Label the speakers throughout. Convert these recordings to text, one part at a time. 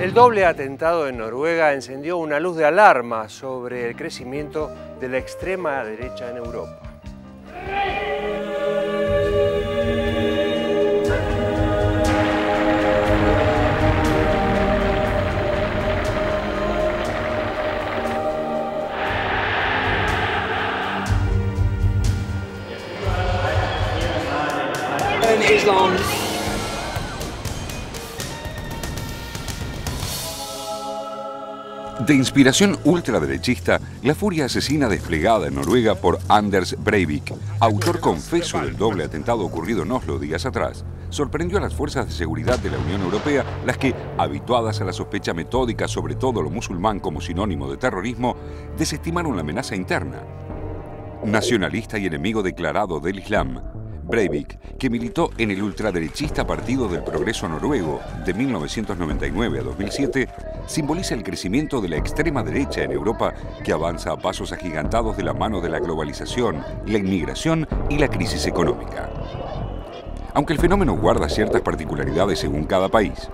Speaker 1: El doble atentado en Noruega encendió una luz de alarma sobre el crecimiento de la extrema derecha en Europa.
Speaker 2: De inspiración ultraderechista, la furia asesina desplegada en Noruega por Anders Breivik, autor confeso del doble atentado ocurrido en Oslo días atrás, sorprendió a las fuerzas de seguridad de la Unión Europea, las que, habituadas a la sospecha metódica sobre todo lo musulmán como sinónimo de terrorismo, desestimaron la amenaza interna. Nacionalista y enemigo declarado del Islam, Breivik, que militó en el ultraderechista Partido del Progreso Noruego de 1999 a 2007, simboliza el crecimiento de la extrema derecha en Europa, que avanza a pasos agigantados de la mano de la globalización, la inmigración y la crisis económica. Aunque el fenómeno guarda ciertas particularidades según cada país,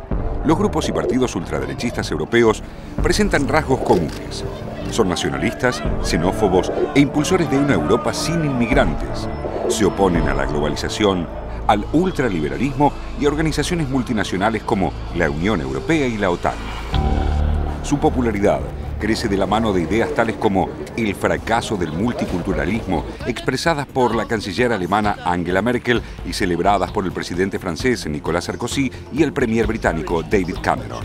Speaker 2: los grupos y partidos ultraderechistas europeos presentan rasgos comunes. Son nacionalistas, xenófobos e impulsores de una Europa sin inmigrantes. Se oponen a la globalización, al ultraliberalismo y a organizaciones multinacionales como la Unión Europea y la OTAN. Su popularidad crece de la mano de ideas tales como el fracaso del multiculturalismo, expresadas por la canciller alemana Angela Merkel y celebradas por el presidente francés Nicolas Sarkozy y el premier británico David Cameron.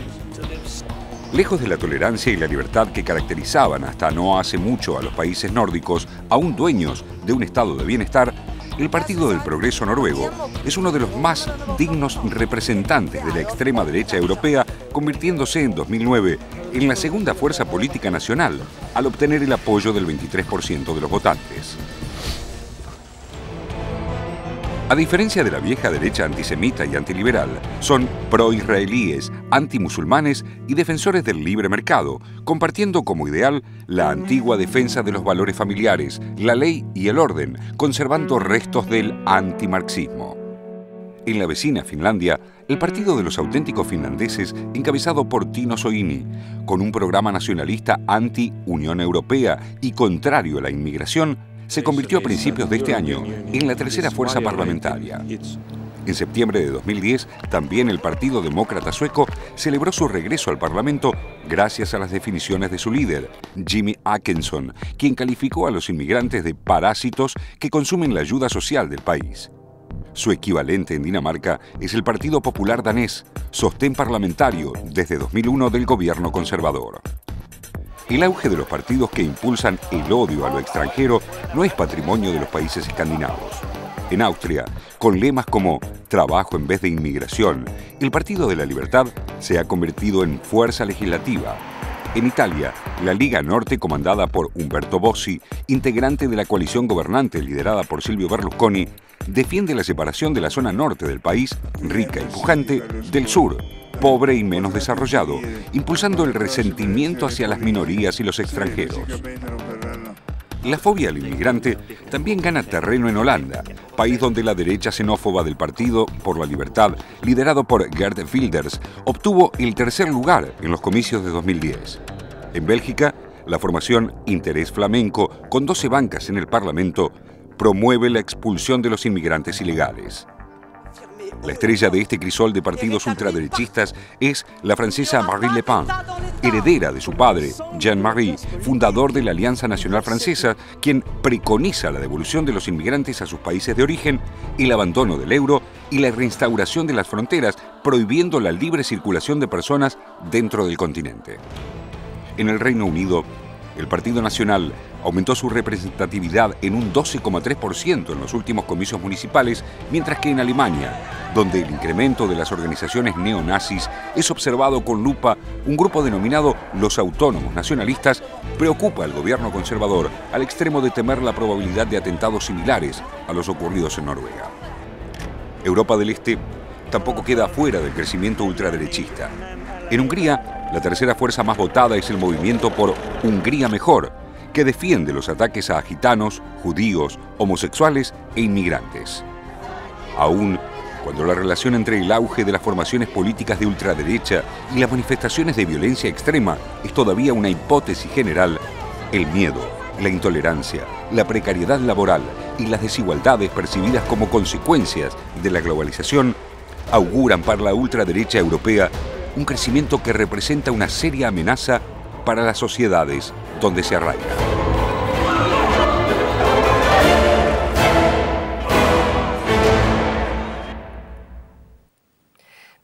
Speaker 2: Lejos de la tolerancia y la libertad que caracterizaban hasta no hace mucho a los países nórdicos, aún dueños de un estado de bienestar, el Partido del Progreso Noruego es uno de los más dignos representantes de la extrema derecha europea, convirtiéndose en 2009 en la segunda fuerza política nacional, al obtener el apoyo del 23% de los votantes. A diferencia de la vieja derecha antisemita y antiliberal, son pro-israelíes, antimusulmanes y defensores del libre mercado, compartiendo como ideal la antigua defensa de los valores familiares, la ley y el orden, conservando restos del antimarxismo. En la vecina Finlandia, el Partido de los Auténticos Finlandeses, encabezado por Timo Soini, con un programa nacionalista anti-Unión Europea y contrario a la inmigración, se convirtió a principios de este año en la tercera fuerza parlamentaria. En septiembre de 2010, también el Partido Demócrata Sueco celebró su regreso al Parlamento gracias a las definiciones de su líder, Jimmy Åkesson, quien calificó a los inmigrantes de parásitos que consumen la ayuda social del país. Su equivalente en Dinamarca es el Partido Popular Danés, sostén parlamentario desde 2001 del gobierno conservador. El auge de los partidos que impulsan el odio a lo extranjero no es patrimonio de los países escandinavos. En Austria, con lemas como trabajo en vez de inmigración, el Partido de la Libertad se ha convertido en fuerza legislativa. En Italia, la Liga Norte, comandada por Umberto Bossi, integrante de la coalición gobernante liderada por Silvio Berlusconi, defiende la separación de la zona norte del país, rica y pujante, del sur, pobre y menos desarrollado, impulsando el resentimiento hacia las minorías y los extranjeros. La fobia al inmigrante también gana terreno en Holanda, país donde la derecha xenófoba del Partido por la Libertad, liderado por Geert Wilders, obtuvo el tercer lugar en los comicios de 2010. En Bélgica, la formación Interés Flamenco, con 12 bancas en el Parlamento, promueve la expulsión de los inmigrantes ilegales. La estrella de este crisol de partidos ultraderechistas es la francesa Marine Le Pen, heredera de su padre, Jean-Marie, fundador de la Alianza Nacional Francesa, quien preconiza la devolución de los inmigrantes a sus países de origen, el abandono del euro y la reinstauración de las fronteras, prohibiendo la libre circulación de personas dentro del continente. En el Reino Unido, el Partido Nacional aumentó su representatividad en un 12,3% en los últimos comicios municipales, mientras que en Alemania, donde el incremento de las organizaciones neonazis es observado con lupa, un grupo denominado los Autónomos Nacionalistas preocupa al gobierno conservador al extremo de temer la probabilidad de atentados similares a los ocurridos en Noruega. Europa del Este tampoco queda fuera del crecimiento ultraderechista. En Hungría, la tercera fuerza más votada es el movimiento por Hungría Mejor, que defiende los ataques a gitanos, judíos, homosexuales e inmigrantes. Aún, Cuando la relación entre el auge de las formaciones políticas de ultraderecha y las manifestaciones de violencia extrema es todavía una hipótesis general, el miedo, la intolerancia, la precariedad laboral y las desigualdades percibidas como consecuencias de la globalización auguran para la ultraderecha europea un crecimiento que representa una seria amenaza para las sociedades donde se arraiga.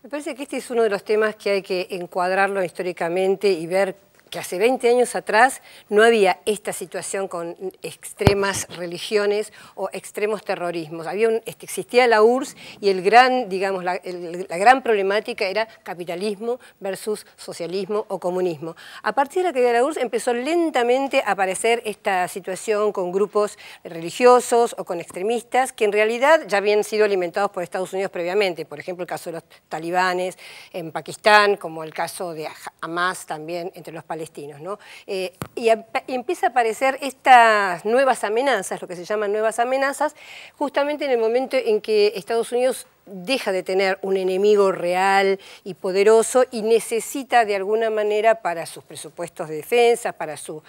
Speaker 3: Me parece que este es uno de los temas que hay que encuadrarlo históricamente y ver que hace 20 años atrás no había esta situación con extremas religiones o extremos terrorismos. Existía la URSS y el gran, digamos, la gran problemática era capitalismo versus socialismo o comunismo. A partir de la caída de la URSS empezó lentamente a aparecer esta situación con grupos religiosos o con extremistas que en realidad ya habían sido alimentados por Estados Unidos previamente. Por ejemplo, el caso de los talibanes en Pakistán, como el caso de Hamas también entre los palestinos, ¿no? Y empieza a aparecer estas nuevas amenazas, lo que se llaman nuevas amenazas, justamente en el momento en que Estados Unidos deja de tener un enemigo real y poderoso y necesita de alguna manera para sus presupuestos de defensa, para su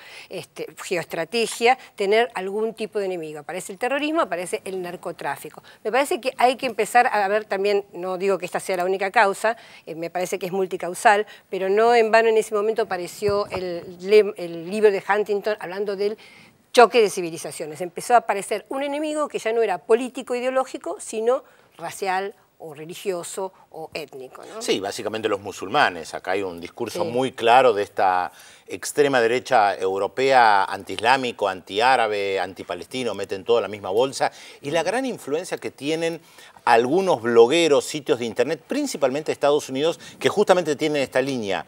Speaker 3: geoestrategia, tener algún tipo de enemigo. Aparece el terrorismo, aparece el narcotráfico. Me parece que hay que empezar a ver también, no digo que esta sea la única causa, me parece que es multicausal, pero no en vano en ese momento apareció el libro de Huntington hablando del choque de civilizaciones. Empezó a aparecer un enemigo que ya no era político ideológico, sino racial o religioso o étnico, ¿no?
Speaker 4: Sí, básicamente los musulmanes. Acá hay un discurso muy claro de esta extrema derecha europea, antiislámico, antiárabe, antipalestino, meten todo en la misma bolsa, y la gran influencia que tienen algunos blogueros, sitios de internet, principalmente de Estados Unidos, que justamente tienen esta línea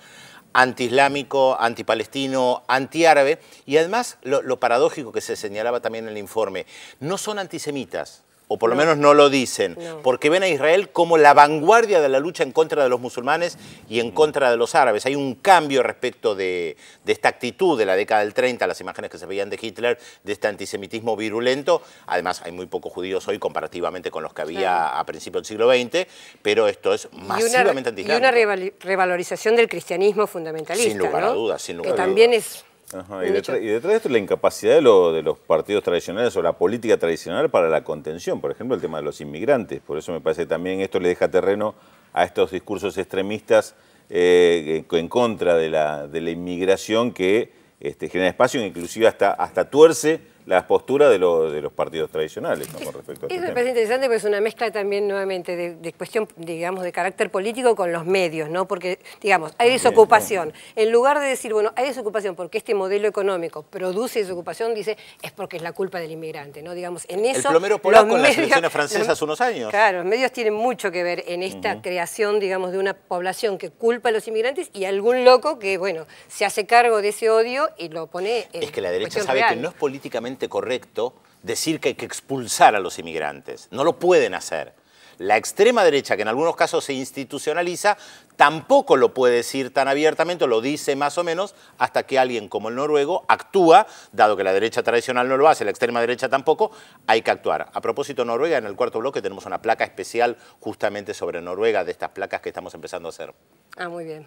Speaker 4: antiislámico, antipalestino, antiárabe, y además lo paradójico que se señalaba también en el informe, no son antisemitas, o por lo menos no lo dicen, porque ven a Israel como la vanguardia de la lucha en contra de los musulmanes y en contra de los árabes. Hay un cambio respecto de esta actitud de la década del 30, las imágenes que se veían de Hitler, de este antisemitismo virulento. Además, hay muy pocos judíos hoy comparativamente con los que había a principios del siglo XX, pero esto es masivamente antiislámico.
Speaker 3: Y una revalorización del cristianismo fundamentalista,
Speaker 4: sin lugar a dudas, sin lugar a dudas.
Speaker 3: Que también es...
Speaker 5: Ajá, y detrás de esto la incapacidad de los partidos tradicionales o la política tradicional para la contención, por ejemplo el tema de los inmigrantes. Por eso me parece que también esto le deja terreno a estos discursos extremistas en contra de la inmigración que genera espacio e inclusive hasta tuerce las posturas de los partidos tradicionales, ¿no? Con respecto a este
Speaker 3: Eso me
Speaker 5: tema.
Speaker 3: parece interesante porque es una mezcla también nuevamente de cuestión, digamos, de carácter político con los medios, ¿no? Porque, digamos, hay desocupación. En lugar de decir, bueno, hay desocupación porque este modelo económico produce desocupación, dice, es porque es la culpa del inmigrante, ¿no? Digamos, en eso...
Speaker 4: El plomero polaco en las elecciones francesas hace unos años.
Speaker 3: Claro, los medios tienen mucho que ver en esta creación, digamos, de una población que culpa a los inmigrantes y algún loco que, bueno, se hace cargo de ese odio y lo pone en
Speaker 4: Es que la derecha
Speaker 3: cuestión
Speaker 4: sabe
Speaker 3: real.
Speaker 4: que no es políticamente correcto decir que hay que expulsar a los inmigrantes. No lo pueden hacer. La extrema derecha, que en algunos casos se institucionaliza, tampoco lo puede decir tan abiertamente, lo dice más o menos, hasta que alguien como el noruego actúa, dado que la derecha tradicional no lo hace, la extrema derecha tampoco, hay que actuar. A propósito de Noruega, en el cuarto bloque tenemos una placa especial justamente sobre Noruega, de estas placas que estamos empezando a hacer.
Speaker 3: Ah, muy bien.